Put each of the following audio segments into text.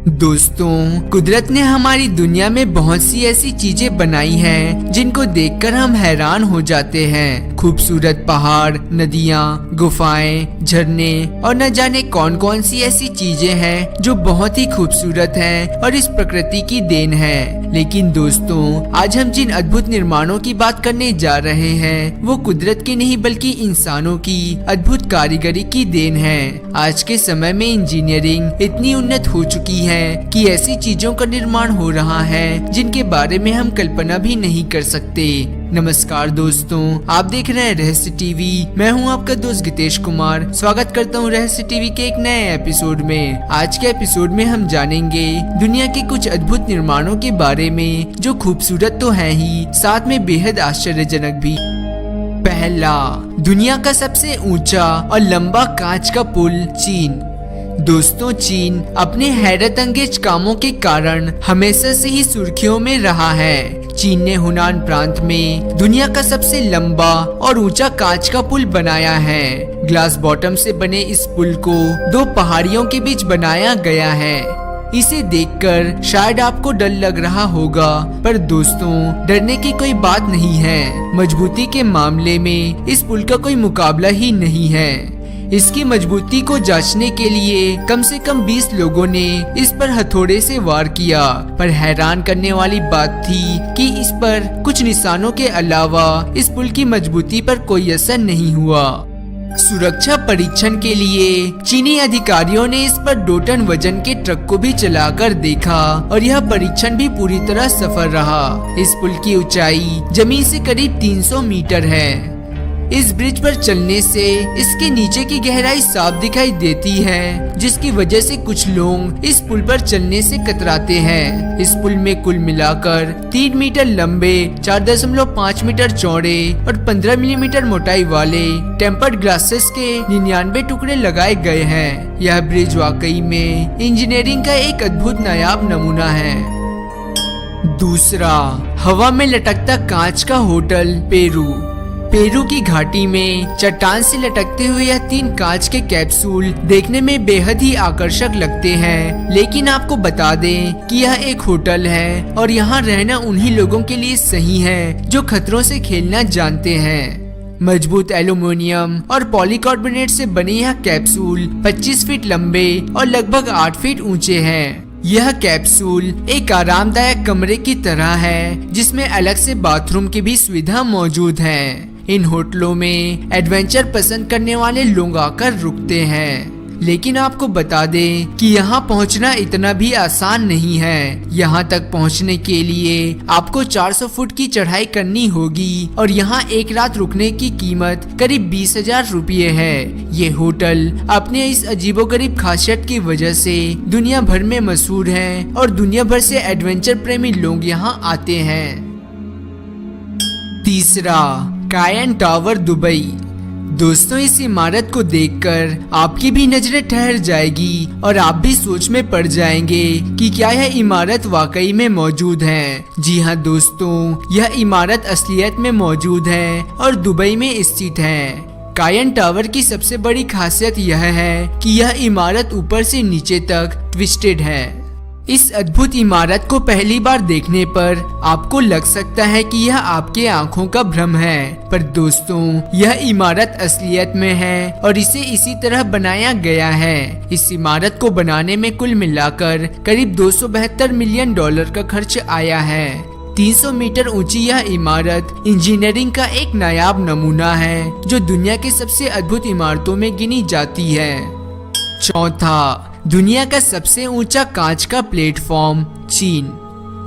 दोस्तों, कुदरत ने हमारी दुनिया में बहुत सी ऐसी चीजें बनाई हैं जिनको देखकर हम हैरान हो जाते हैं। खूबसूरत पहाड़, नदियाँ, गुफाएं, झरने और न जाने कौन कौन सी ऐसी चीजें हैं जो बहुत ही खूबसूरत हैं और इस प्रकृति की देन है। लेकिन दोस्तों, आज हम जिन अद्भुत निर्माणों की बात करने जा रहे हैं वो कुदरत की नहीं बल्कि इंसानों की अद्भुत कारीगरी की देन है। आज के समय में इंजीनियरिंग इतनी उन्नत हो चुकी है कि ऐसी चीजों का निर्माण हो रहा है जिनके बारे में हम कल्पना भी नहीं कर सकते। नमस्कार दोस्तों, आप देख रहे हैं रहस्य टीवी। मैं हूं आपका दोस्त गितेश कुमार। स्वागत करता हूं रहस्य टीवी के एक नए एपिसोड में। आज के एपिसोड में हम जानेंगे दुनिया के कुछ अद्भुत निर्माणों के बारे में जो खूबसूरत तो है ही, साथ में बेहद आश्चर्यजनक भी। पहला, दुनिया का सबसे ऊंचा और लंबा कांच का पुल, चीन। दोस्तों, चीन अपने हैरत अंगेज कामों के कारण हमेशा से ही सुर्खियों में रहा है। चीन ने हुनान प्रांत में दुनिया का सबसे लंबा और ऊंचा कांच का पुल बनाया है। ग्लास बॉटम से बने इस पुल को दो पहाड़ियों के बीच बनाया गया है। इसे देखकर शायद आपको डर लग रहा होगा, पर दोस्तों डरने की कोई बात नहीं है। मजबूती के मामले में इस पुल का कोई मुकाबला ही नहीं है। इसकी मजबूती को जांचने के लिए कम से कम 20 लोगों ने इस पर हथौड़े से वार किया, पर हैरान करने वाली बात थी कि इस पर कुछ निशानों के अलावा इस पुल की मजबूती पर कोई असर नहीं हुआ। सुरक्षा परीक्षण के लिए चीनी अधिकारियों ने इस पर 2 टन वजन के ट्रक को भी चलाकर देखा और यह परीक्षण भी पूरी तरह सफल रहा। इस पुल की ऊंचाई जमीन से करीब 300 मीटर है। इस ब्रिज पर चलने से इसके नीचे की गहराई साफ दिखाई देती है, जिसकी वजह से कुछ लोग इस पुल पर चलने से कतराते हैं। इस पुल में कुल मिलाकर 3 मीटर लंबे, 4.5 मीटर चौड़े और 15 मिलीमीटर मोटाई वाले टेम्पर्ड ग्लासेस के 99 टुकड़े लगाए गए हैं। यह ब्रिज वाकई में इंजीनियरिंग का एक अद्भुत नायाब नमूना है। दूसरा, हवा में लटकता कांच का होटल, पेरू। पेरू की घाटी में चट्टान से लटकते हुए यह 3 कांच के कैप्सूल देखने में बेहद ही आकर्षक लगते हैं, लेकिन आपको बता दें कि यह एक होटल है और यहाँ रहना उन्हीं लोगों के लिए सही है जो खतरों से खेलना जानते हैं। मजबूत एल्युमिनियम और पॉलीकार्बोनेट से बने यह कैप्सूल 25 फीट लंबे और लगभग 8 फीट ऊंचे हैं। यह कैप्सूल एक आरामदायक कमरे की तरह है जिसमें अलग से बाथरूम की भी सुविधा मौजूद है। इन होटलों में एडवेंचर पसंद करने वाले लोग आकर रुकते हैं, लेकिन आपको बता दें कि यहाँ पहुँचना इतना भी आसान नहीं है। यहाँ तक पहुँचने के लिए आपको 400 फुट की चढ़ाई करनी होगी और यहाँ एक रात रुकने की कीमत करीब 20,000 रुपये है। ये होटल अपने इस अजीबोगरीब खासियत की वजह से दुनिया भर में मशहूर है और दुनिया भर से एडवेंचर प्रेमी लोग यहाँ आते हैं। तीसरा, कायन टावर, दुबई। दोस्तों, इस इमारत को देखकर आपकी भी नजरें ठहर जाएगी और आप भी सोच में पड़ जाएंगे कि क्या यह इमारत वाकई में मौजूद है। जी हाँ दोस्तों, यह इमारत असलियत में मौजूद है और दुबई में स्थित है। कायन टावर की सबसे बड़ी खासियत यह है कि यह इमारत ऊपर से नीचे तक ट्विस्टेड है। इस अद्भुत इमारत को पहली बार देखने पर आपको लग सकता है कि यह आपके आंखों का भ्रम है, पर दोस्तों यह इमारत असलियत में है और इसे इसी तरह बनाया गया है। इस इमारत को बनाने में कुल मिलाकर करीब $272 मिलियन का खर्च आया है। 300 मीटर ऊंची यह इमारत इंजीनियरिंग का एक नायाब नमूना है जो दुनिया की सबसे अद्भुत इमारतों में गिनी जाती है। चौथा, दुनिया का सबसे ऊंचा कांच का प्लेटफॉर्म, चीन।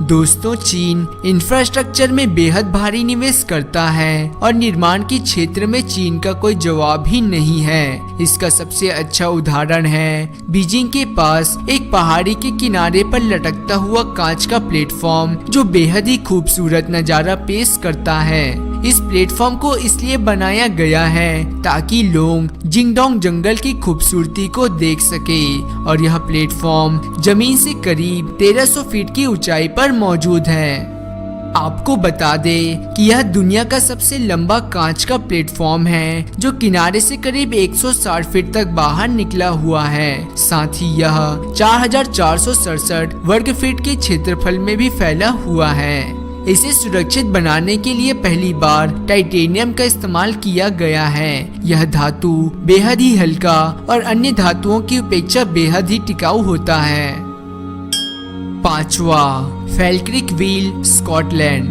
दोस्तों, चीन इंफ्रास्ट्रक्चर में बेहद भारी निवेश करता है और निर्माण के क्षेत्र में चीन का कोई जवाब ही नहीं है। इसका सबसे अच्छा उदाहरण है बीजिंग के पास एक पहाड़ी के किनारे पर लटकता हुआ कांच का प्लेटफॉर्म जो बेहद ही खूबसूरत नजारा पेश करता है। इस प्लेटफॉर्म को इसलिए बनाया गया है ताकि लोग जिंगडोंग जंगल की खूबसूरती को देख सके और यह प्लेटफॉर्म जमीन से करीब 1300 फीट की ऊंचाई पर मौजूद है। आपको बता दे कि यह दुनिया का सबसे लंबा कांच का प्लेटफॉर्म है जो किनारे से करीब 160 फीट तक बाहर निकला हुआ है। साथ ही यह 4,467 वर्ग फीट के क्षेत्रफल में भी फैला हुआ है। इसे सुरक्षित बनाने के लिए पहली बार टाइटेनियम का इस्तेमाल किया गया है। यह धातु बेहद ही हल्का और अन्य धातुओं की अपेक्षा बेहद ही टिकाऊ होता है। 5वां, फैल्क्रिक व्हील, स्कॉटलैंड।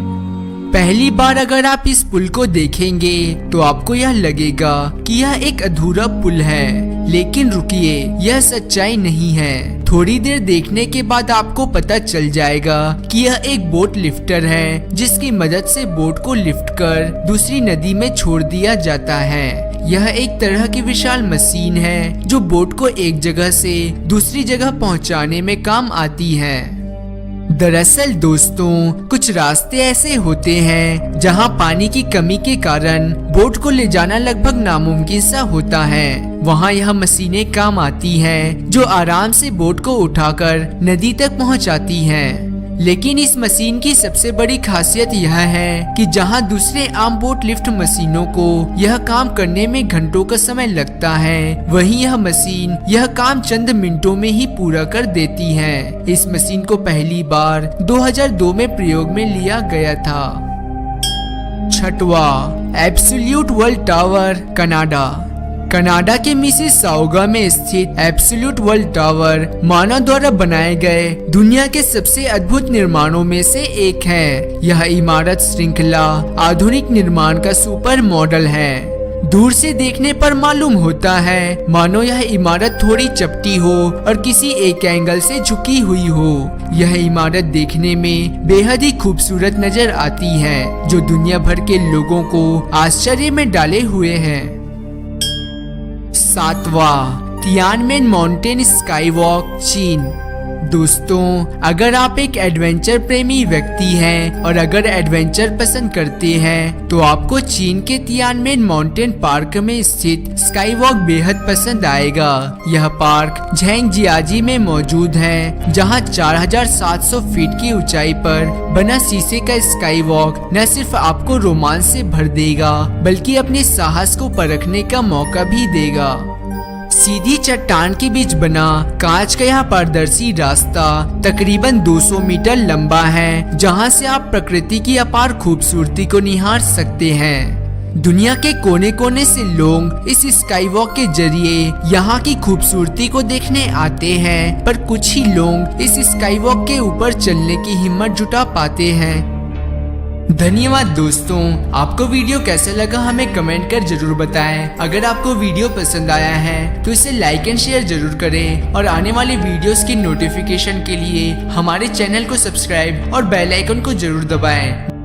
पहली बार अगर आप इस पुल को देखेंगे तो आपको यह लगेगा कि यह एक अधूरा पुल है, लेकिन रुकिए, यह सच्चाई नहीं है। थोड़ी देर देखने के बाद आपको पता चल जाएगा कि यह एक बोट लिफ्टर है जिसकी मदद से बोट को लिफ्ट कर दूसरी नदी में छोड़ दिया जाता है। यह एक तरह की विशाल मशीन है जो बोट को एक जगह से दूसरी जगह पहुंचाने में काम आती है। दरअसल दोस्तों, कुछ रास्ते ऐसे होते हैं जहां पानी की कमी के कारण बोट को ले जाना लगभग नामुमकिन सा होता है। वहां यह मशीनें काम आती हैं जो आराम से बोट को उठाकर नदी तक पहुंचाती हैं। लेकिन इस मशीन की सबसे बड़ी खासियत यह है कि जहां दूसरे आम बोट लिफ्ट मशीनों को यह काम करने में घंटों का समय लगता है, वहीं यह मशीन यह काम चंद मिनटों में ही पूरा कर देती है। इस मशीन को पहली बार 2002 में प्रयोग में लिया गया था। 6वां, Absolute World Tower, Canada. Canada के मिसिसाउगा में स्थित एब्सोल्यूट वर्ल्ड टावर मानव द्वारा बनाए गए दुनिया के सबसे अद्भुत निर्माणों में से एक है। यह इमारत श्रृंखला आधुनिक निर्माण का सुपर मॉडल है। दूर से देखने पर मालूम होता है मानो यह इमारत थोड़ी चपटी हो और किसी एक एंगल से झुकी हुई हो। यह इमारत देखने में बेहद ही खूबसूरत नजर आती है जो दुनिया भर के लोगों को आश्चर्य में डाले हुए है। 7वां, तियानमेन माउंटेन स्काई वॉक, चीन। दोस्तों, अगर आप एक एडवेंचर प्रेमी व्यक्ति हैं और अगर एडवेंचर पसंद करते हैं तो आपको चीन के तियानमेन माउंटेन पार्क में स्थित स्काई वॉक बेहद पसंद आएगा। यह पार्क झेंगजियाजी में मौजूद है जहां 4,700 फीट की ऊंचाई पर बना शीशे का स्काई वॉक न सिर्फ आपको रोमांच से भर देगा बल्कि अपने साहस को परखने का मौका भी देगा। सीधी चट्टान के बीच बना कांच का यह पारदर्शी रास्ता तकरीबन 200 मीटर लंबा है जहां से आप प्रकृति की अपार खूबसूरती को निहार सकते हैं। दुनिया के कोने कोने से लोग इस स्काई वॉक के जरिए यहाँ की खूबसूरती को देखने आते हैं, पर कुछ ही लोग इस स्काई वॉक के ऊपर चलने की हिम्मत जुटा पाते हैं। धन्यवाद दोस्तों, आपको वीडियो कैसा लगा हमें कमेंट कर जरूर बताएं। अगर आपको वीडियो पसंद आया है तो इसे लाइक एंड शेयर जरूर करें और आने वाले वीडियोस की नोटिफिकेशन के लिए हमारे चैनल को सब्सक्राइब और बेल आइकन को जरूर दबाएं।